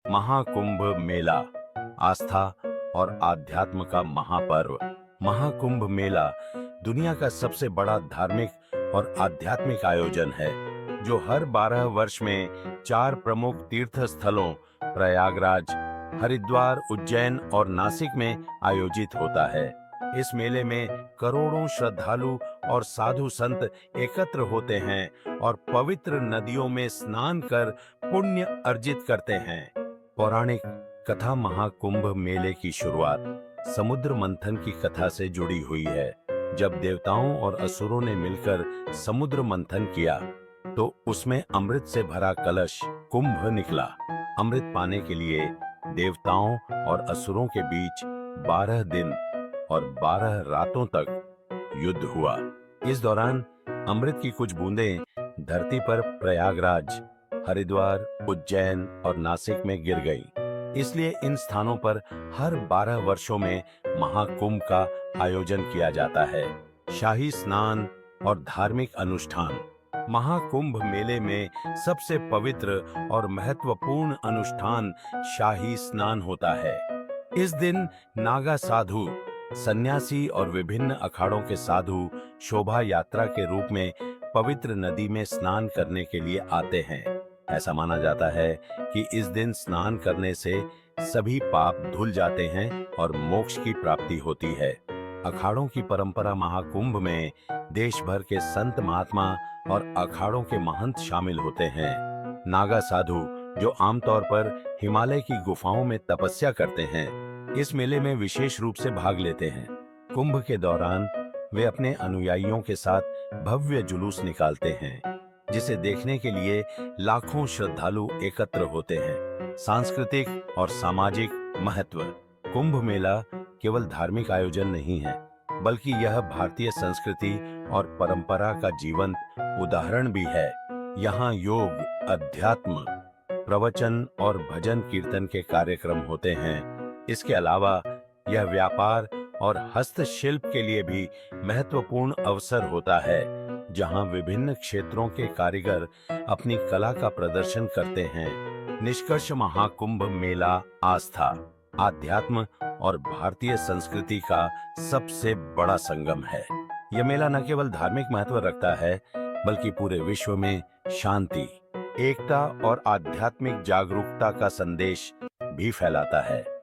महाकुंभ मेला आस्था और आध्यात्म का महापर्व। महाकुंभ मेला दुनिया का सबसे बड़ा धार्मिक और आध्यात्मिक आयोजन है, जो हर 12 वर्ष में 4 प्रमुख तीर्थ स्थलों प्रयागराज, हरिद्वार, उज्जैन और नासिक में आयोजित होता है। इस मेले में करोड़ों श्रद्धालु और साधु संत एकत्र होते हैं और पवित्र नदियों में स्नान कर पुण्य अर्जित करते हैं। पौराणिक कथा महाकुंभ मेले की शुरुआत समुद्र मंथन की कथा से जुड़ी हुई है। जब देवताओं और असुरों ने मिलकर समुद्र मंथन किया, तो उसमें अमृत से भरा कलश कुंभ निकला। अमृत पाने के लिए देवताओं और असुरों के बीच 12 दिन और 12 रातों तक युद्ध हुआ। इस दौरान अमृत की कुछ बूंदें धरती पर प्रयागराज, हरिद्वार, उज्जैन और नासिक में गिर गईं। इसलिए इन स्थानों पर हर 12 वर्षों में महाकुंभ का आयोजन किया जाता है। शाही स्नान और धार्मिक अनुष्ठान। महाकुंभ मेले में सबसे पवित्र और महत्वपूर्ण अनुष्ठान शाही स्नान होता है। इस दिन नागा साधु, सन्यासी और विभिन्न अखाड़ों के साधु शोभा यात्रा के रूप में पवित्र नदी में स्नान करने के लिए आते हैं। ऐसा माना जाता है कि इस दिन स्नान करने से सभी पाप धुल जाते हैं और मोक्ष की प्राप्ति होती है। अखाड़ों की परंपरा। महाकुंभ में देश भर के संत महात्मा और अखाड़ों के महंत शामिल होते हैं। नागा साधु, जो आमतौर पर हिमालय की गुफाओं में तपस्या करते हैं, इस मेले में विशेष रूप से भाग लेते हैं। कुंभ के दौरान वे अपने अनुयायियों के साथ भव्य जुलूस निकालते हैं, जिसे देखने के लिए लाखों श्रद्धालु एकत्र होते हैं। सांस्कृतिक और सामाजिक महत्व। कुंभ मेला केवल धार्मिक आयोजन नहीं है, बल्कि यह भारतीय संस्कृति और परंपरा का जीवंत उदाहरण भी है। यहाँ योग, अध्यात्म, प्रवचन और भजन कीर्तन के कार्यक्रम होते हैं। इसके अलावा यह व्यापार और हस्तशिल्प के लिए भी महत्वपूर्ण अवसर होता है, जहां विभिन्न क्षेत्रों के कारीगर अपनी कला का प्रदर्शन करते हैं। निष्कर्ष, महाकुंभ मेला आस्था, आध्यात्म और भारतीय संस्कृति का सबसे बड़ा संगम है। यह मेला न केवल धार्मिक महत्व रखता है, बल्कि पूरे विश्व में शांति, एकता और आध्यात्मिक जागरूकता का संदेश भी फैलाता है।